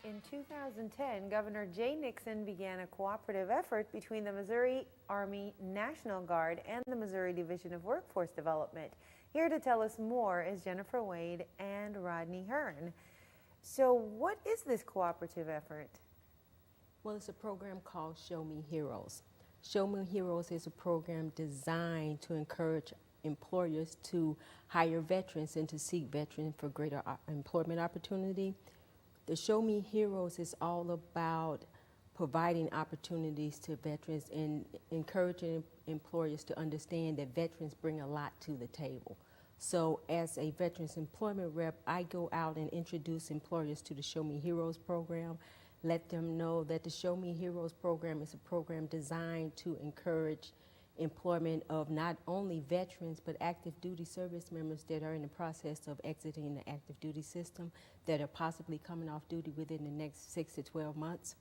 In 2010, Governor Jay Nixon began a cooperative effort between the Missouri Army National Guard and the Missouri Division of Workforce Development. Here to tell us more is Jennifer Wade and Rodney Hearn. So what is this cooperative effort? Well, it's a program called Show Me Heroes. Show Me Heroes is a program designed to encourage employers to hire veterans and to seek veterans for greater employment opportunity. The Show Me Heroes is all about providing opportunities to veterans and encouraging employers to understand that veterans bring a lot to the table. So as a veterans employment rep, I go out and introduce employers to the Show Me Heroes program, let them know that the Show Me Heroes program is a program designed to encourage employment of not only veterans but active duty service members that are in the process of exiting the active duty system, that are possibly coming off duty within the next 6 to 12 months.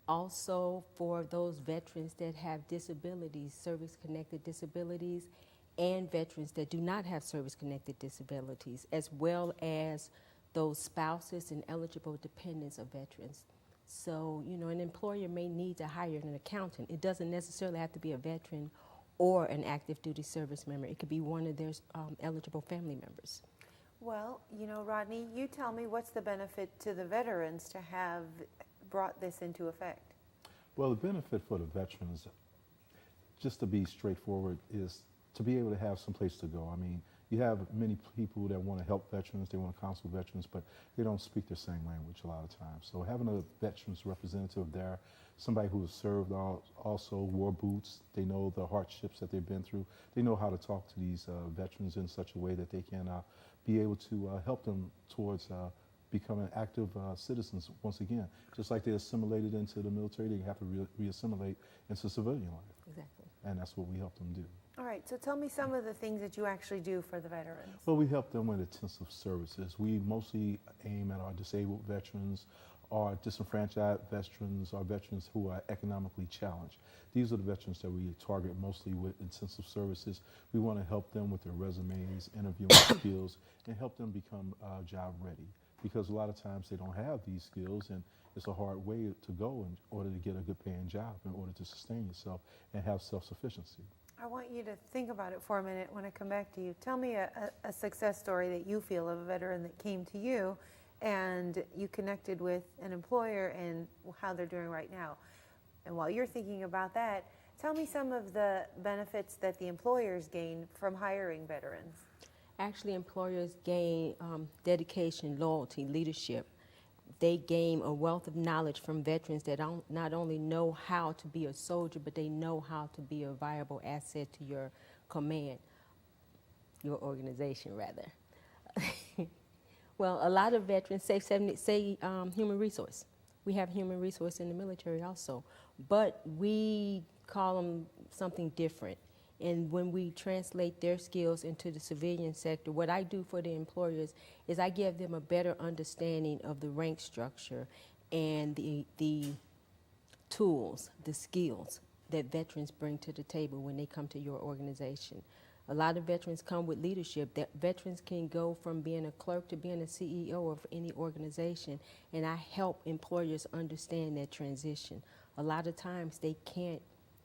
Also for those veterans that have disabilities, service-connected disabilities, and veterans that do not have service-connected disabilities, as well as those spouses and eligible dependents of veterans. So, you know, an employer may need to hire an accountant. It doesn't necessarily have to be a veteran or an active duty service member. It could be one of their eligible family members. Well, you know, Rodney, you tell me, what's the benefit to the veterans to have brought this into effect? Well, the benefit for the veterans, just to be straightforward, is to be able to have some place to go. I mean, you have many people that want to help veterans, they want to counsel veterans, but they don't speak the same language a lot of times. So having a veterans representative there, somebody who has served also wore boots, they know the hardships that they've been through, they know how to talk to these veterans in such a way that they can be able to help them towards becoming active citizens once again. Just like they assimilated into the military, they have to re-assimilate into civilian life. Exactly. And that's what we help them do. All right, so tell me some of the things that you actually do for the veterans. Well, we help them with intensive services. We mostly aim at our disabled veterans, our disenfranchised veterans, our veterans who are economically challenged. These are the veterans that we target mostly with intensive services. We want to help them with their resumes, interviewing skills, and help them become job ready. Because a lot of times they don't have these skills, and it's a hard way to go in order to get a good paying job, in order to sustain yourself and have self-sufficiency. I want you to think about it for a minute when I come back to you. Tell me a success story that you feel of a veteran that came to you and you connected with an employer and how they're doing right now. And while you're thinking about that, tell me some of the benefits that the employers gain from hiring veterans. Actually, employers gain dedication, loyalty, leadership. They gain a wealth of knowledge from veterans that not only know how to be a soldier, but they know how to be a viable asset to your command, your organization rather. Well, a lot of veterans say human resource. We have human resource in the military also, but we call them something different. And when we translate their skills into the civilian sector, what I do for the employers is I give them a better understanding of the rank structure and the tools, the skills that veterans bring to the table when they come to your organization. A lot of veterans come with leadership. That veterans can go from being a clerk to being a CEO of any organization, and I help employers understand that transition. A lot of times they can't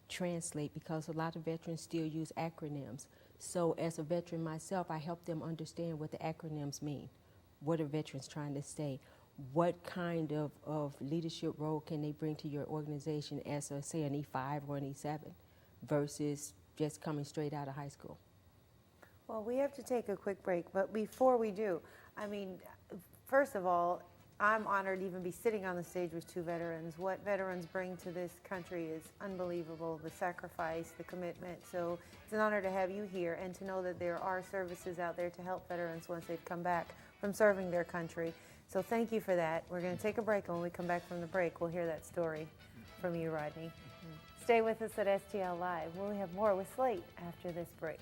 translate because a lot of veterans still use acronyms. So as a veteran myself, I help them understand what the acronyms mean. What are veterans trying to say? What kind of leadership role can they bring to your organization as a, say, an E5 or an E7 versus just coming straight out of high school? Well, we have to take a quick break, but before we do, I mean, first of all, I'm honored to even be sitting on the stage with two veterans. What veterans bring to this country is unbelievable, the sacrifice, the commitment. So it's an honor to have you here and to know that there are services out there to help veterans once they've come back from serving their country. So thank you for that. We're going to take a break, and when we come back from the break, we'll hear that story from you, Rodney. Stay with us at STL Live. We'll have more with SLATE after this break.